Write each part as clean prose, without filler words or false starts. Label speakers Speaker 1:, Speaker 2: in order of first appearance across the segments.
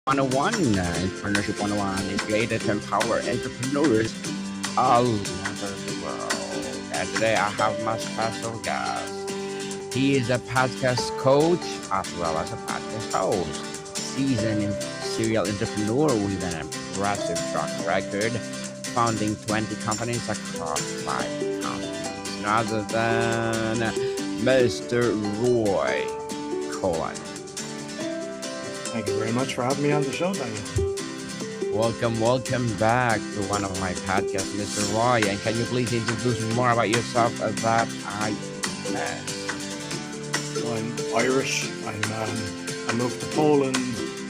Speaker 1: 101. Entrepreneurship 101 is created to empower entrepreneurs all over the world. And today I have my special guest. He is a podcast coach as well as a podcast host, seasoned serial entrepreneur with an impressive track record, founding 20 companies across five continents. None other than Mr. Roy Coughlan.
Speaker 2: Thank you very much for having me on the show, Daniel.
Speaker 1: Welcome back to one of my podcasts, Mr. Roy. And can you please introduce more about yourself that I missed?
Speaker 2: So I'm Irish. I moved to Poland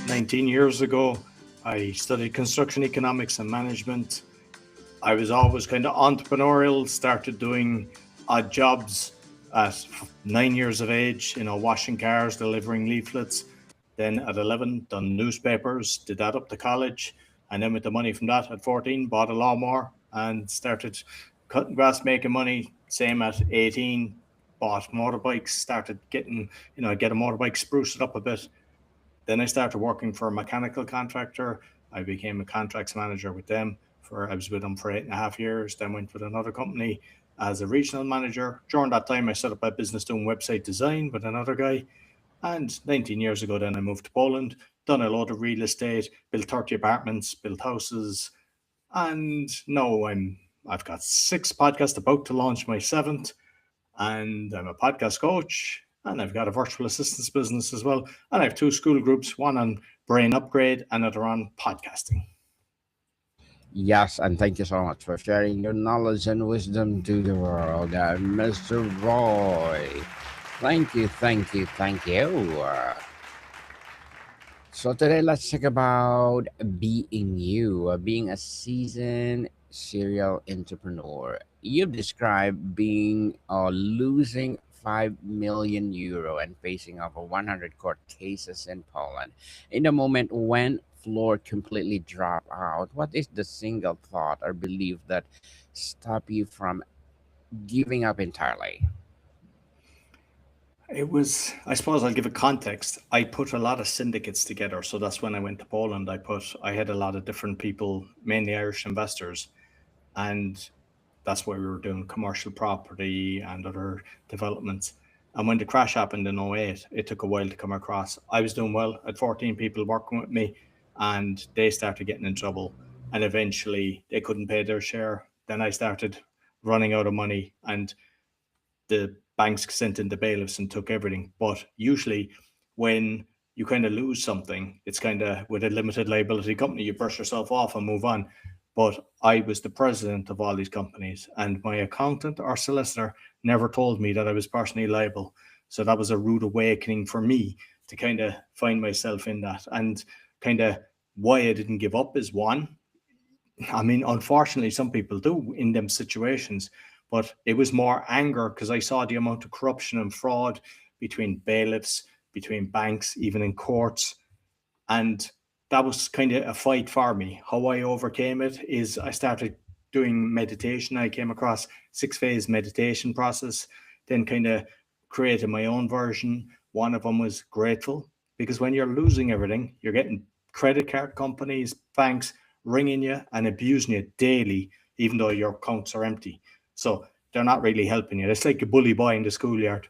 Speaker 2: 19 years ago. I studied construction economics and management. I was always kind of entrepreneurial, started doing odd jobs at 9 years of age, washing cars, delivering leaflets. Then at 11, done newspapers, did that up to college. And then with the money from that at 14, bought a lawnmower and started cutting grass, making money. Same at 18, bought motorbikes, started getting, get a motorbike, spruce it up a bit. Then I started working for a mechanical contractor. I became a contracts manager with them. I was with them for 8.5 years, then went with another company as a regional manager. During that time, I set up a business doing website design with another guy. And 19 years ago, then I moved to Poland, done a lot of real estate, built 30 apartments, built houses. And now I've got 6 podcasts, about to launch my 7th. And I'm a podcast coach. And I've got a virtual assistance business as well. And I have 2 school groups, one on brain upgrade and another on podcasting.
Speaker 1: Yes, and thank you so much for sharing your knowledge and wisdom to the world, Mr. Roy. Thank you. So today let's talk about being you, being a seasoned serial entrepreneur. You've described being losing 5 million euro and facing over 100 court cases in Poland. In the moment when floor completely drop out, what is the single thought or belief that stop you from giving up entirely?
Speaker 2: It was, I suppose I'll give a context. I put a lot of syndicates together. So that's when I went to Poland. I had a lot of different people, mainly Irish investors. And that's why we were doing commercial property and other developments. And when the crash happened in '08, it took a while to come across. I was doing well. I had 14 people working with me and they started getting in trouble. And eventually they couldn't pay their share. Then I started running out of money and the banks sent in the bailiffs and took everything. But usually when you kind of lose something, it's kind of with a limited liability company, you brush yourself off and move on. But I was the president of all these companies and my accountant or solicitor never told me that I was personally liable. So that was a rude awakening for me to kind of find myself in that. And kind of why I didn't give up is one, I mean, unfortunately, some people do in them situations, but it was more anger because I saw the amount of corruption and fraud between bailiffs, between banks, even in courts. And that was kind of a fight for me. How I overcame it is I started doing meditation. I came across 6-phase meditation process, then kind of created my own version. One of them was grateful because when you're losing everything, you're getting credit card companies, banks ringing you and abusing you daily, even though your accounts are empty. So they're not really helping you. It's like a bully boy in the schoolyard.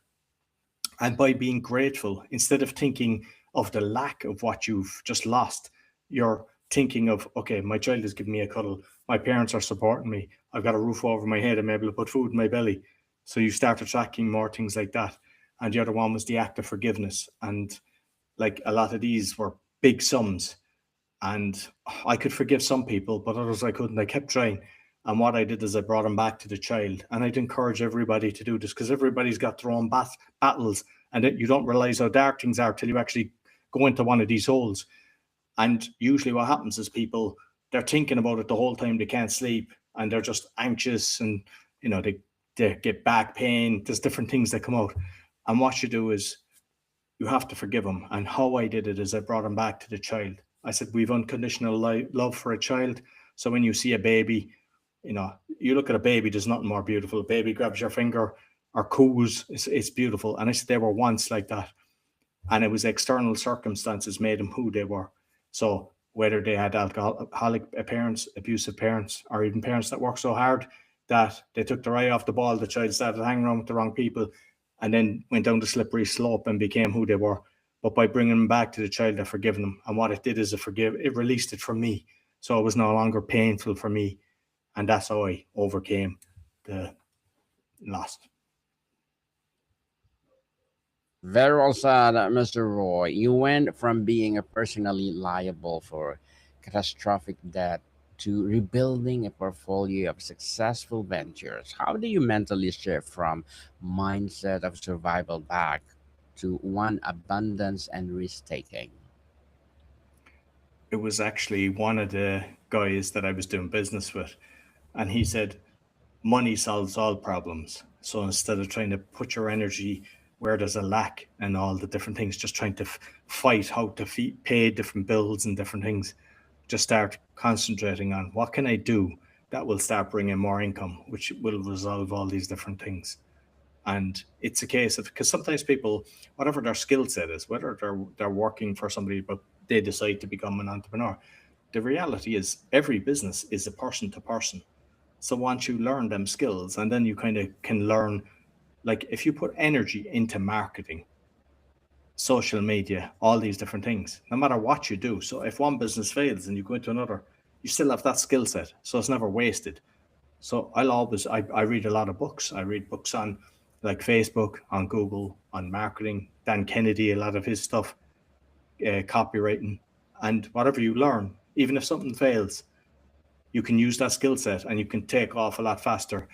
Speaker 2: And by being grateful, instead of thinking of the lack of what you've just lost, you're thinking of, okay, my child is giving me a cuddle. My parents are supporting me. I've got a roof over my head. I'm able to put food in my belly. So you start attracting more things like that. And the other one was the act of forgiveness. And like a lot of these were big sums. And I could forgive some people, but others I couldn't. I kept trying. And what I did is I brought him back to the child. And I'd encourage everybody to do this because everybody's got their own battles. And you don't realize how dark things are till you actually go into one of these holes. And usually what happens is people, they're thinking about it the whole time. They can't sleep and they're just anxious and, they get back pain. There's different things that come out. And what you do is you have to forgive them. And how I did it is I brought him back to the child. I said, we've unconditional love for a child. So when you see a baby, you look at a baby, there's nothing more beautiful. A baby grabs your finger or coos, it's beautiful. And I said, they were once like that. And it was external circumstances made them who they were. So whether they had alcoholic parents, abusive parents, or even parents that worked so hard that they took their eye off the ball, the child started hanging around with the wrong people, and then went down the slippery slope and became who they were. But by bringing them back to the child, I've forgiven them. And what it did is it released it from me. So it was no longer painful for me. And that's how I overcame the loss.
Speaker 1: Very well said, Mr. Roy. You went from being a personally liable for catastrophic debt to rebuilding a portfolio of successful ventures. How do you mentally shift from mindset of survival back to one abundance and risk taking?
Speaker 2: It was actually one of the guys that I was doing business with. And he said, money solves all problems. So instead of trying to put your energy where there's a lack and all the different things, just trying to fight how to pay different bills and different things, just start concentrating on what can I do that will start bringing more income, which will resolve all these different things. And it's a case of, because sometimes people, whatever their skill set is, whether they're working for somebody but they decide to become an entrepreneur, the reality is every business is a person to person. So once you learn them skills, and then you kind of can learn, like if you put energy into marketing, social media, all these different things, no matter what you do. So if one business fails and you go into another, you still have that skill set. So it's never wasted. So I read a lot of books. I read books on like Facebook, on Google, on marketing, Dan Kennedy, a lot of his stuff, copywriting, and whatever you learn, even if something fails, you can use that skill set and you can take off a lot faster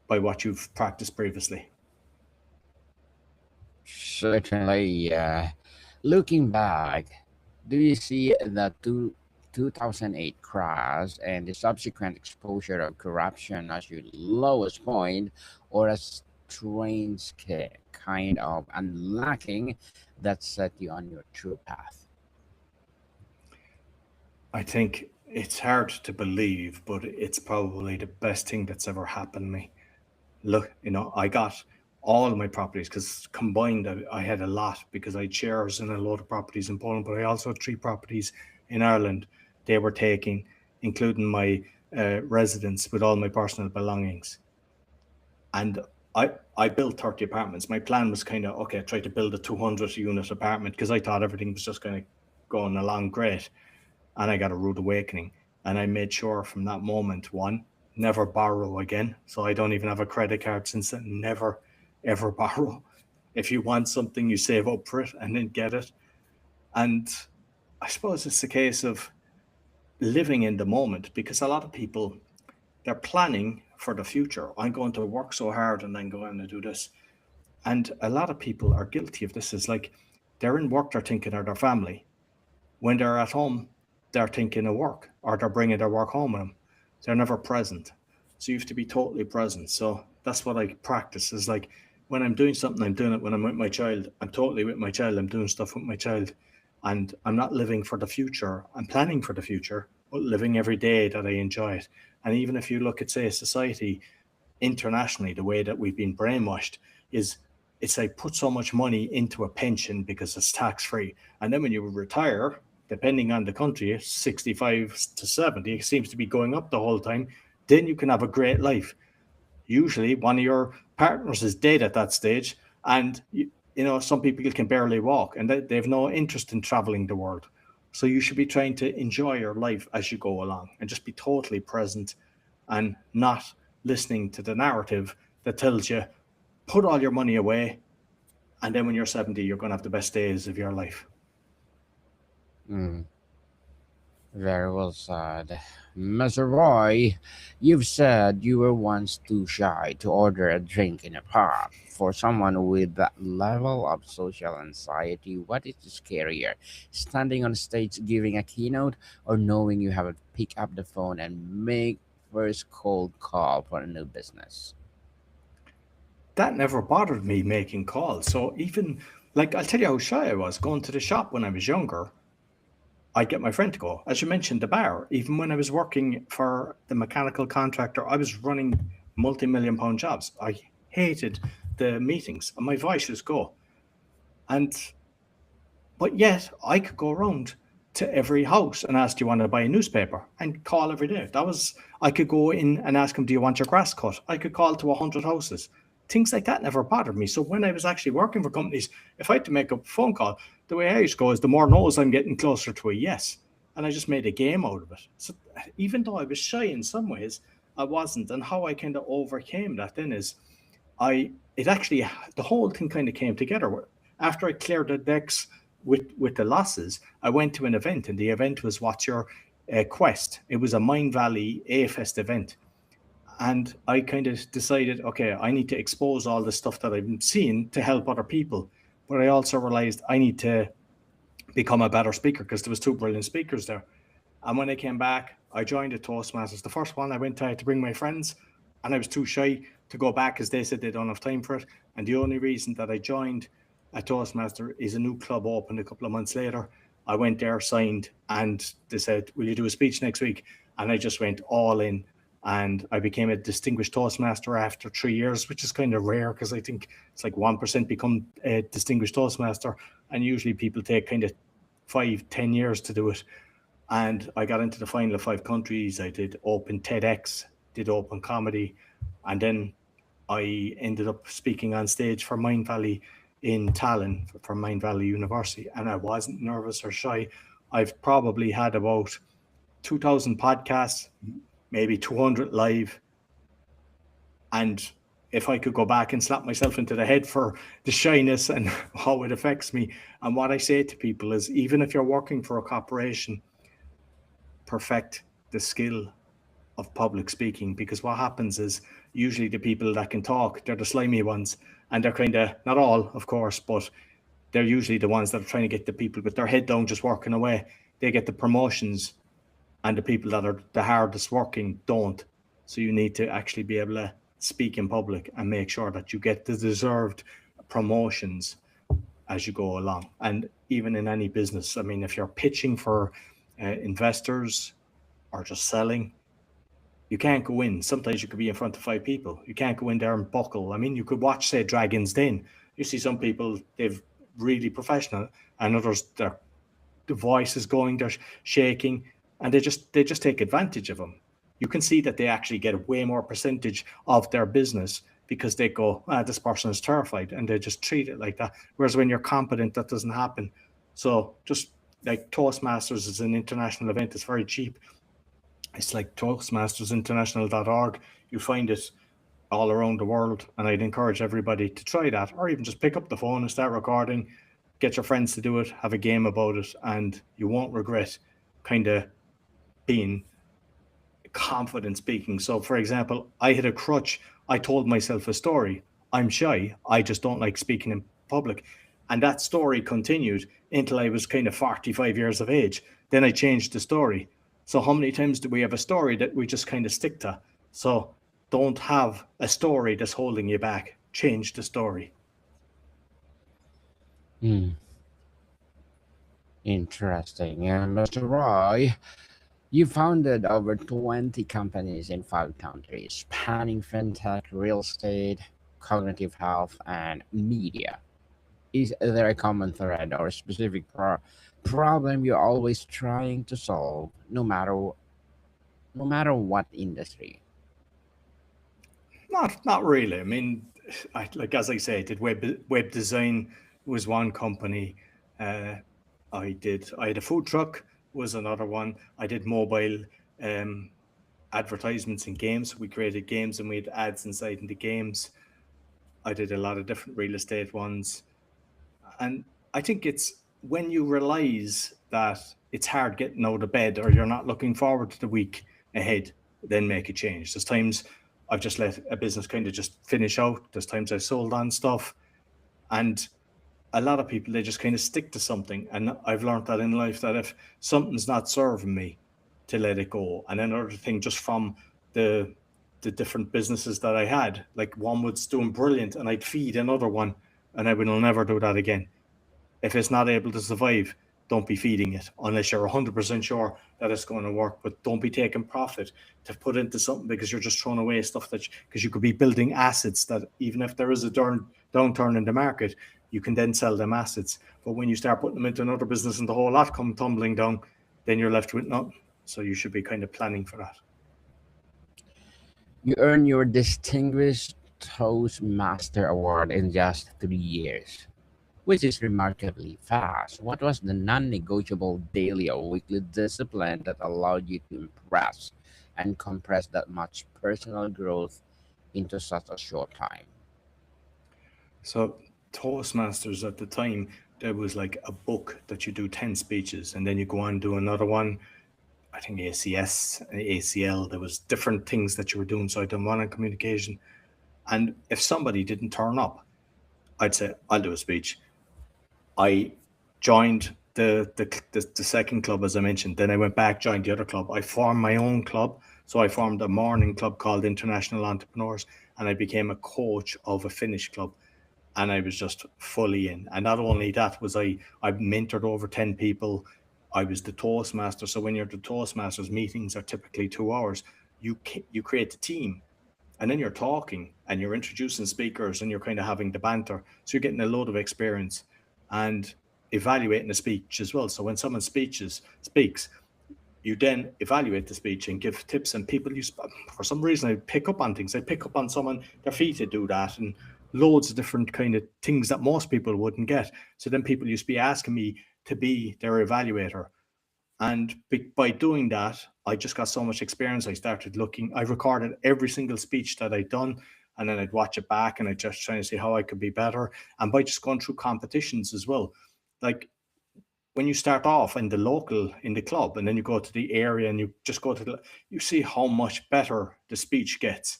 Speaker 2: by what you've practiced previously.
Speaker 1: Certainly, looking back, do you see the 2008 crash and the subsequent exposure of corruption as your lowest point, or a strange kind of unlocking that set you on your true path?
Speaker 2: I think it's hard to believe, but it's probably the best thing that's ever happened to me. Look, I got all my properties because combined I had a lot because I had shares in a lot of properties in Poland, but I also had 3 properties in Ireland. They were taking, including my residence with all my personal belongings. And I built 30 apartments. My plan was kind of, okay, try to build a 200 unit apartment because I thought everything was just kind of going along great. And I got a rude awakening. And I made sure from that moment, one, never borrow again. So I don't even have a credit card since then. Never, ever borrow. If you want something, you save up for it and then get it. And I suppose it's a case of living in the moment because a lot of people, they're planning for the future. I'm going to work so hard and then go in and do this. And a lot of people are guilty of this. Is like they're in work, they're thinking of their family. When they're at home, they're thinking of work or they're bringing their work home with them. They're never present. So you have to be totally present. So that's what I practice is like when I'm doing something, I'm doing it when I'm with my child. I'm totally with my child. I'm doing stuff with my child. And I'm not living for the future. I'm planning for the future, but living every day that I enjoy it. And even if you look at, say, society internationally, the way that we've been brainwashed is it's like put so much money into a pension because it's tax free. And then when you retire, depending on the country, 65 to 70, it seems to be going up the whole time. Then you can have a great life. Usually one of your partners is dead at that stage. And, some people can barely walk and they have no interest in traveling the world. So you should be trying to enjoy your life as you go along and just be totally present and not listening to the narrative that tells you, put all your money away. And then when you're 70, you're going to have the best days of your life.
Speaker 1: Mm, very well said. Mr. Roy, you've said you were once too shy to order a drink in a pub. For someone with that level of social anxiety, what is scarier? Standing on stage giving a keynote or knowing you have to pick up the phone and make first cold call for a new business?
Speaker 2: That never bothered me making calls. So even like I'll tell you how shy I was going to the shop when I was younger. I'd get my friend to go. As you mentioned, the bar, even when I was working for the mechanical contractor, I was running multi-million pound jobs. I hated the meetings and my voice would go. And but yet I could go around to every house and ask, do you want to buy a newspaper, and call every day. I could go in and ask them, do you want your grass cut? I could call to 100 houses. Things like that never bothered me. So when I was actually working for companies, if I had to make a phone call, the way I used to go is the more no's I'm getting closer to a yes. And I just made a game out of it. So even though I was shy in some ways, I wasn't. And how I kind of overcame that then is the whole thing kind of came together. After I cleared the decks with the losses, I went to an event, and the event was What's Your Quest? It was a Mind Valley A-Fest event. And I kind of decided, okay, I need to expose all the stuff that I've seen to help other people. But I also realized I need to become a better speaker, because there was two brilliant speakers there. And when I came back, I joined a Toastmasters. The first one I went to, I had to bring my friends, and I was too shy to go back because they said they don't have time for it. And the only reason that I joined a Toastmaster is a new club opened a couple of months later. I went there, signed, and they said, will you do a speech next week? And I just went all in, and I became a distinguished Toastmaster after 3 years, which is kind of rare, because I think it's like 1% become a distinguished Toastmaster, and usually people take kind of 5-10 years to do it. And I got into the final of 5 countries. I did open TEDx, did open comedy, and then I ended up speaking on stage for Mind Valley in Tallinn for Mind Valley University, and I wasn't nervous or shy. I've probably had about 2,000 podcasts, maybe 200 live, and if I could go back and slap myself into the head for the shyness and how it affects me, and what I say to people is, even if you're working for a corporation, perfect the skill of public speaking, because what happens is usually the people that can talk, they're the slimy ones, and they're kind of, not all of course, but they're usually the ones that are trying to get the people with their head down just working away. They get the promotions, and the people that are the hardest working don't. So you need to actually be able to speak in public and make sure that you get the deserved promotions as you go along. And even in any business, I mean, if you're pitching for investors or just selling, you can't go in. Sometimes you could be in front of 5 people. You can't go in there and buckle. I mean, you could watch, say, Dragon's Den. You see some people, they've really professional, and others, the voice is going, they're shaking, and they just take advantage of them. You can see that they actually get a way more percentage of their business because they go, this person is terrified, and they just treat it like that. Whereas when you're competent, that doesn't happen. So just like Toastmasters is an international event, it's very cheap. It's like toastmastersinternational.org. You find it all around the world, and I'd encourage everybody to try that, or even just pick up the phone and start recording, get your friends to do it, have a game about it, and you won't regret kind of being confident speaking. So for example, I had a crutch. I told myself a story. I'm shy. I just don't like speaking in public. And that story continued until I was kind of 45 years of age. Then I changed the story. So how many times do we have a story that we just kind of stick to? So don't have a story that's holding you back. Change the story.
Speaker 1: Interesting. And Mr. Roy, you founded over 20 companies in 5 countries, spanning fintech, real estate, cognitive health, and media. Is there a common thread or a specific problem you're always trying to solve, no matter what industry?
Speaker 2: Not really. I mean, like as I say, I did web design was one company. I had a food truck was another one. I did mobile advertisements in games. We created games and we had ads inside in the games. I did a lot of different real estate ones. And I think it's when you realize that it's hard getting out of bed, or you're not looking forward to the week ahead, then make a change. There's times I've just let a business kind of just finish out. There's times I've sold on stuff. And a lot of people, they just kind of stick to something. And I've learned that in life, that if something's not serving me, to let it go. And another thing, just from the different businesses that I had, like one was doing brilliant and I'd feed another one, and I will never do that again. If it's not able to survive, don't be feeding it unless you're 100% sure that it's going to work. But don't be taking profit to put into something because you're just throwing away stuff because you could be building assets that even if there is a downturn in the market, You can then sell them assets. But when you start putting them into another business and the whole lot come tumbling down, then you're left with nothing. So you should be kind of planning for that.
Speaker 1: You earned your Distinguished Toastmaster Award in just 3 years, which is remarkably fast. What was the non negotiable daily or weekly discipline that allowed you to impress and compress that much personal growth into such a short time?
Speaker 2: So Toastmasters at the time, there was like a book that you do 10 speeches and then you go on and do another one. I think ACS, ACL, there was different things that you were doing. So I done one on communication. And if somebody didn't turn up, I'd say, I'll do a speech. I joined the second club, as I mentioned. Then I went back, joined the other club. I formed my own club. So I formed a morning club called International Entrepreneurs, and I became a coach of a Finnish club. And I was just fully in. And not only that, was I mentored over 10 people. I was the Toastmaster. So when you're the Toastmasters, meetings are typically 2 hours. You create the team, and then you're talking and you're introducing speakers and you're kind of having the banter. So you're getting a load of experience and evaluating the speech as well. So when someone speaks, you then evaluate the speech and give tips, and people for some reason I pick up on things. I pick up on someone, their feet to do that, and loads of different kind of things that most people wouldn't get. So then people used to be asking me to be their evaluator. And by doing that, I just got so much experience. I started looking, I recorded every single speech that I'd done, and then I'd watch it back and I'd just try to see how I could be better. And by just going through competitions as well, like when you start off in the club, and then you go to the area and you just go to you see how much better the speech gets.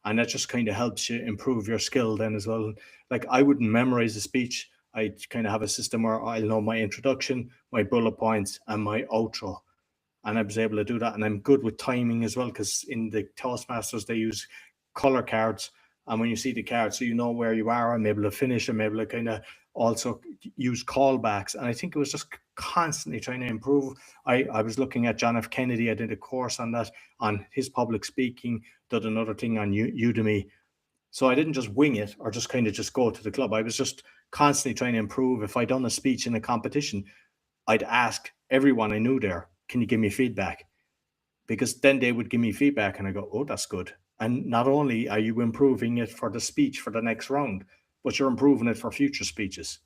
Speaker 2: And that just kind of helps you improve your skill then as well. Like I wouldn't memorize a speech. I kind of have a system where I'll know my introduction, my bullet points, and my outro. And I was able to do that. And I'm good with timing as well, because in the Toastmasters, they use color cards. And when you see the card, so you know where you are, I'm able to finish, I'm able to kind of also use callbacks. And I think it was just constantly trying to improve. I was looking at John F. Kennedy. I did a course on that, on his public speaking, did another thing on Udemy. So I didn't just wing it or just kind of just go to the club. I was just constantly trying to improve. If I'd done a speech in a competition, I'd ask everyone I knew there, can you give me feedback? Because then they would give me feedback and I go, oh, that's good. And not only are you improving it for the speech for the next round, but you're improving it for future speeches.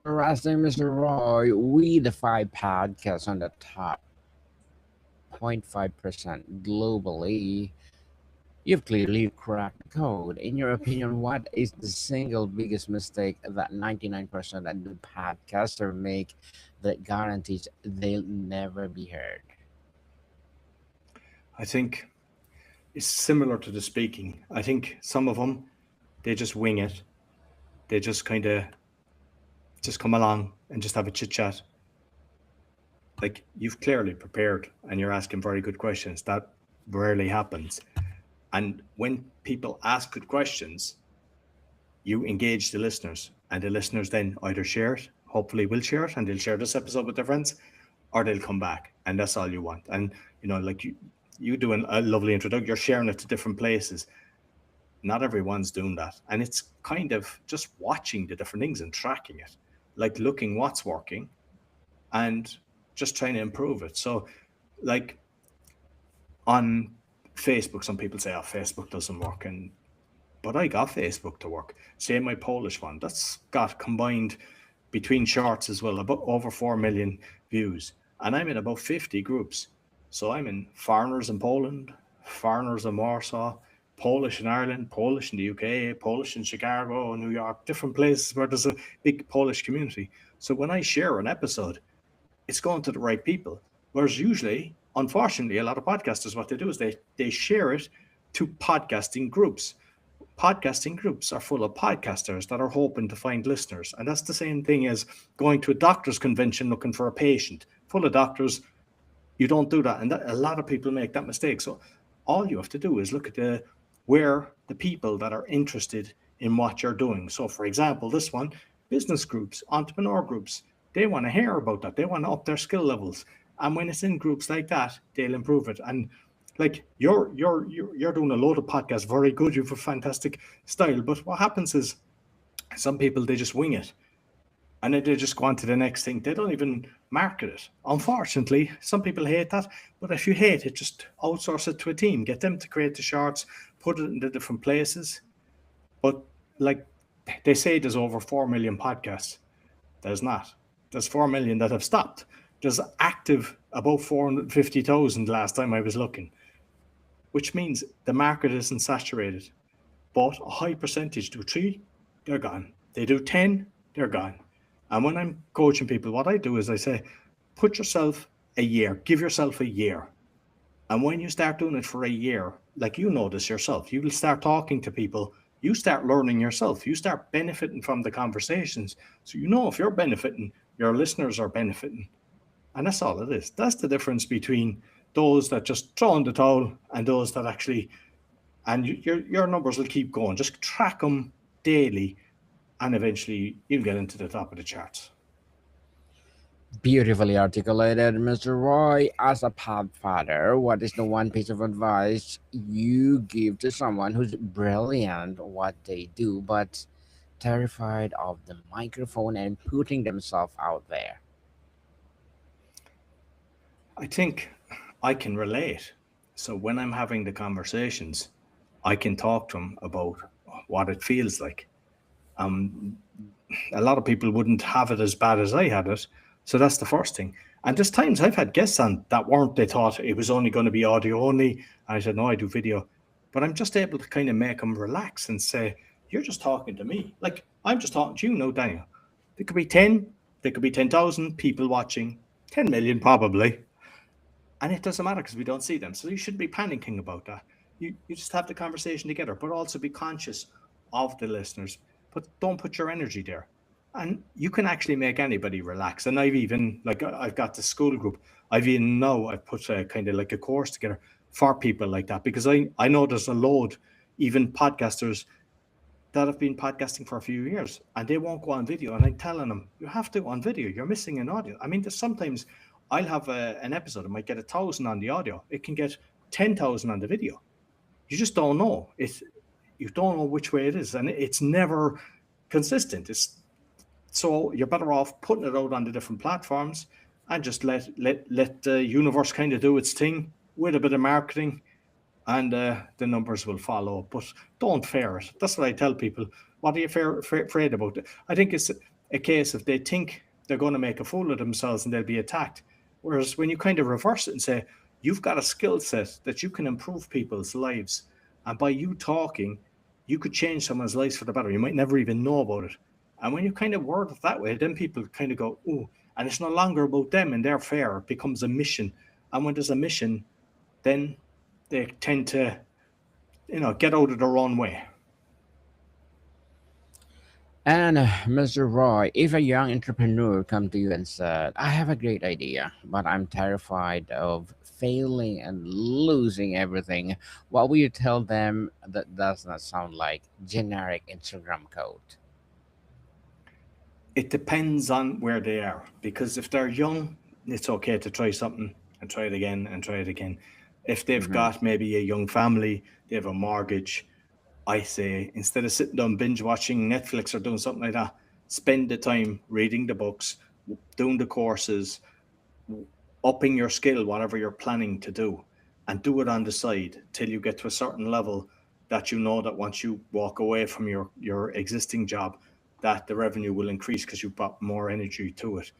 Speaker 1: Interesting, Mr. Roy. We, the five podcasts on the top 0.5% globally. You've clearly cracked the code. In your opinion, what is the single biggest mistake that 99% of new podcasters make that guarantees they'll never be heard?
Speaker 2: I think it's similar to the speaking. I think some of them, they just wing it. They just kind of just come along and just have a chit chat. Like you've clearly prepared and you're asking very good questions. That rarely happens. And when people ask good questions, you engage the listeners, and the listeners then either share it, hopefully will share it, and they'll share this episode with their friends, or they'll come back, and that's all you want. And like you doing a lovely introduction, you're sharing it to different places. Not everyone's doing that, and it's kind of just watching the different things and tracking it, like looking what's working, and just trying to improve it. So, like on Facebook, some people say, "Oh, Facebook doesn't work," but I got Facebook to work. Same my Polish one. That's got combined between shorts as well, about over 4 million views. And I'm in about 50 groups. So I'm in foreigners in Poland, foreigners in Warsaw, Polish in Ireland, Polish in the UK, Polish in Chicago, New York, different places where there's a big Polish community. So when I share an episode, it's going to the right people. Whereas usually, unfortunately, a lot of podcasters, what they do is they share it to podcasting groups are full of podcasters that are hoping to find listeners. And that's the same thing as going to a doctor's convention looking for a patient. Full of doctors, you don't do that. And a lot of people make that mistake. So all you have to do is look at where the people that are interested in what you're doing. So for example, this one, business groups, entrepreneur groups, they want to hear about that. They want to up their skill levels. And when it's in groups like that, they'll improve it. And Like you're doing a load of podcasts, very good. You have a fantastic style, but what happens is some people they just wing it, and then they just go on to the next thing. They don't even market it. Unfortunately, some people hate that. But if you hate it, just outsource it to a team. Get them to create the shorts, put it in the different places. But like they say, there's over 4 million podcasts. There's not. There's 4 million that have stopped. There's active about 450,000 last time I was looking, which means the market isn't saturated. But a high percentage do three, they're gone. They do 10, they're gone. And when I'm coaching people, what I do is I say, put yourself a year, give yourself a year. And when you start doing it for a year, like you know this yourself, you will start talking to people, you start learning yourself, you start benefiting from the conversations. So you know if you're benefiting, your listeners are benefiting. And that's all it is. That's the difference between those that just throw in the towel and those that actually, and your numbers will keep going. Just track them daily, and eventually you'll get into the top of the charts.
Speaker 1: Beautifully articulated, Mr. Roy. As a father, what is the one piece of advice you give to someone who's brilliant at what they do but terrified of the microphone and putting themselves out there?
Speaker 2: I think I can relate. So when I'm having the conversations, I can talk to them about what it feels like. Um, a lot of people wouldn't have it as bad as I had it. So that's the first thing. And there's times I've had guests on that weren't, they thought it was only going to be audio only. And I said, no, I do video. But I'm just able to kind of make them relax and say, you're just talking to me. Like I'm just talking to you, no, Daniel. There could be 10, there could be 10,000 people watching, 10 million probably. And it doesn't matter because we don't see them. So you shouldn't be panicking about that. You just have the conversation together, but also be conscious of the listeners. But don't put your energy there. And you can actually make anybody relax. And I've even, like, I've got the school group. I've put a kind of like a course together for people like that because I know there's a load, even podcasters that have been podcasting for a few years and they won't go on video. And I'm telling them, you have to go on video. You're missing an audio. I mean, there's sometimes I'll have an episode, it might get 1,000 on the audio. It can get 10,000 on the video. You just don't know. You don't know which way it is. And it's never consistent. So you're better off putting it out on the different platforms and just let the universe kind of do its thing with a bit of marketing and the numbers will follow. But don't fear it. That's what I tell people. What are you afraid about? I think it's a case if they think they're going to make a fool of themselves and they'll be attacked. Whereas when you kind of reverse it and say, you've got a skill set that you can improve people's lives. And by you talking, you could change someone's lives for the better. You might never even know about it. And when you kind of word it that way, then people kind of go, oh, and it's no longer about them and their fear. It becomes a mission. And when there's a mission, then they tend to, get out of their own way.
Speaker 1: And Mr. Roy, if a young entrepreneur come to you and said, "I have a great idea, but I'm terrified of failing and losing everything," what will you tell them that does not sound like generic Instagram code?
Speaker 2: It depends on where they are because if they're young, it's okay to try something and try it again and try it again. If they've
Speaker 1: Mm-hmm.
Speaker 2: got maybe a young family, they have a mortgage, I say instead of sitting down binge watching Netflix or doing something like that, spend the time reading the books, doing the courses, upping your skill, whatever you're planning to do, and do it on the side till you get to a certain level that you know that once you walk away from your existing job, that the revenue will increase because you've brought more energy to it.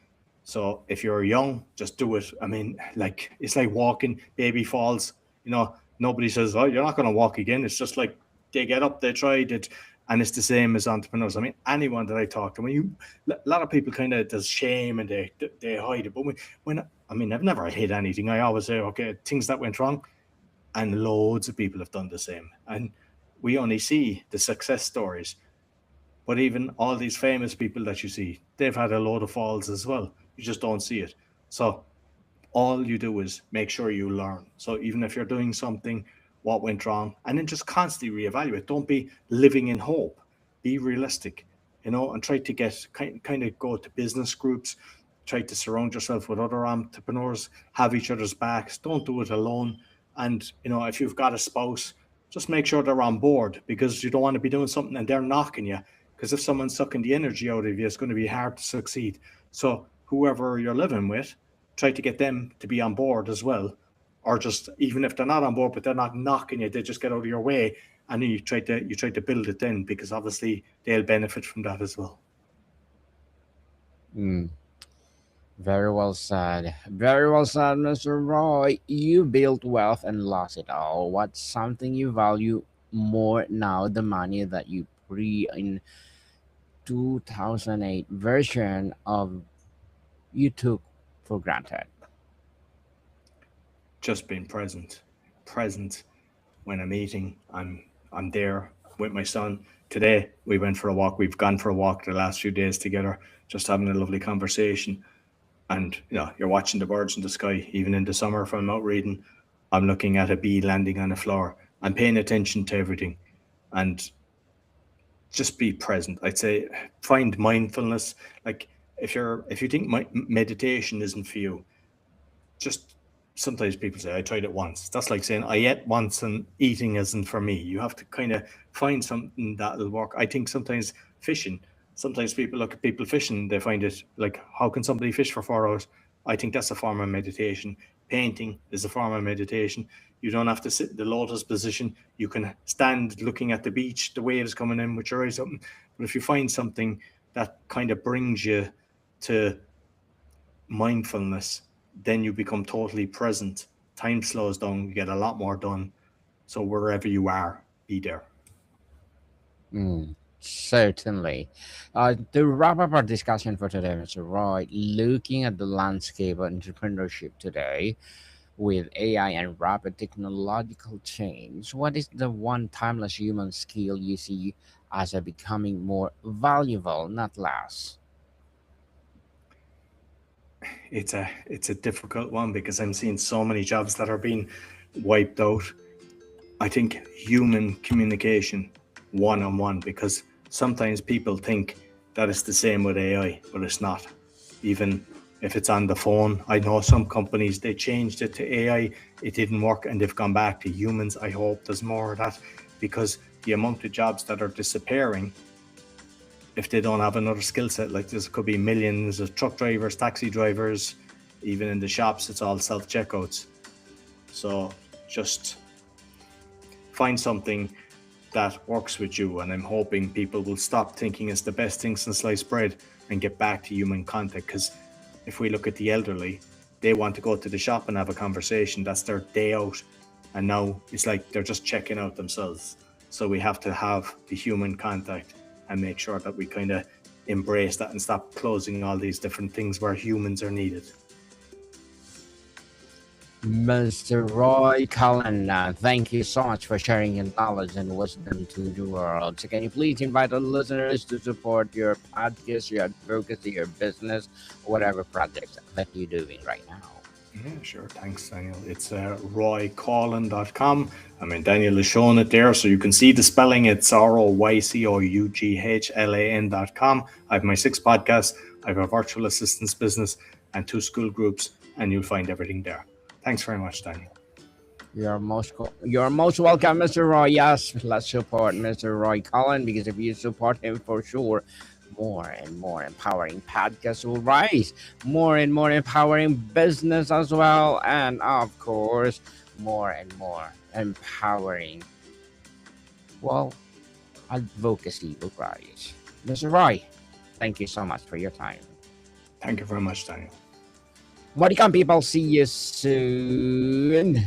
Speaker 2: So if you're young, just do it. I mean, like it's like walking, baby falls. Nobody says, "Oh, you're not going to walk again." It's just like they get up, they tried it, and it's the same as entrepreneurs. I mean, anyone that I talk to, a lot of people kind of does shame and they hide it. But when I mean, I've never hid anything. I always say, okay, things that went wrong, and loads of people have done the same. And we only see the success stories, but even all these famous people that you see, they've had a load of falls as well. You just don't see it. So all you do is make sure you learn. So even if you're doing something, what went wrong, and then just constantly reevaluate. Don't be living in hope. Be realistic, and try to get kind of go to business groups. Try to surround yourself with other entrepreneurs. Have each other's backs. Don't do it alone. And if you've got a spouse, just make sure they're on board, because you don't want to be doing something and they're knocking you. Because if someone's sucking the energy out of you, it's going to be hard to succeed. So whoever you're living with, try to get them to be on board as well. Or just, even if they're not on board, but they're not knocking you, they just get out of your way, and then you try to build it then, because obviously they'll benefit from that as well.
Speaker 1: Mm, very well said. Very well said, Mr. Roy. You built wealth and lost it all. What's something you value more now, the money that you pre in 2008 version of you took for granted?
Speaker 2: Just being present when I'm eating. I'm there with my son. Today we went for a walk. We've gone for a walk the last few days together, just having a lovely conversation. And you're watching the birds in the sky. Even in the summer, if I'm out reading, I'm looking at a bee landing on a flower. I'm paying attention to everything, and just be present. I'd say find mindfulness. Like, if you think meditation isn't for you, just, sometimes people say, I tried it once. That's like saying I ate once and eating isn't for me. You have to kind of find something that'll work. I think sometimes people look at people fishing, they find it like, how can somebody fish for 4 hours? I think that's a form of meditation. Painting is a form of meditation. You don't have to sit in the lotus position. You can stand looking at the beach, the waves coming in with your eyes open. But if you find something that kind of brings you to mindfulness, then you become totally present. Time slows down, you get a lot more done. So wherever you are, be there.
Speaker 1: Mm, certainly. To wrap up our discussion for today, Mr. Roy, looking at the landscape of entrepreneurship today with AI and rapid technological change, what is the one timeless human skill you see as a becoming more valuable, not less?
Speaker 2: It's a difficult one, because I'm seeing so many jobs that are being wiped out. I think human communication, one on one, because sometimes people think that it's the same with AI, but it's not. Even if it's on the phone, I know some companies, they changed it to AI, it didn't work, and they've gone back to humans. I hope there's more of that, because the amount of jobs that are disappearing, if they don't have another skill set, like this could be millions of truck drivers, taxi drivers, even in the shops, it's all self checkouts. So just find something that works with you, and I'm hoping people will stop thinking it's the best thing since sliced bread and get back to human contact. Because if we look at the elderly, they want to go to the shop and have a conversation. That's their day out, and now it's like they're just checking out themselves. So we have to have the human contact and make sure that we kind of embrace that and stop closing all these different things where humans are needed.
Speaker 1: Mr. Roy Coughlan, thank you so much for sharing your knowledge and wisdom to the world. So can you please invite the listeners to support your podcast, your advocacy, your business, whatever projects that you're doing right now?
Speaker 2: Yeah, sure. Thanks, Daniel. It's roycoughlan.com. I mean, Daniel has shown it there, so you can see the spelling. It's ROYCOUGHLAN.com. I have my 6 podcasts, I have a virtual assistance business, and 2 school groups, and you'll find everything there. Thanks very much, Daniel.
Speaker 1: You're most welcome, Mr. Roy. Yes, let's support Mr. Roy Coughlan, because if you support him, for sure, more and more empowering podcasts will rise, more and more empowering business as well, and of course, more and more empowering, well, advocacy will rise. Mr. Roy, thank you so much for your time.
Speaker 2: Thank you very much, Daniel.
Speaker 1: What can people see you soon?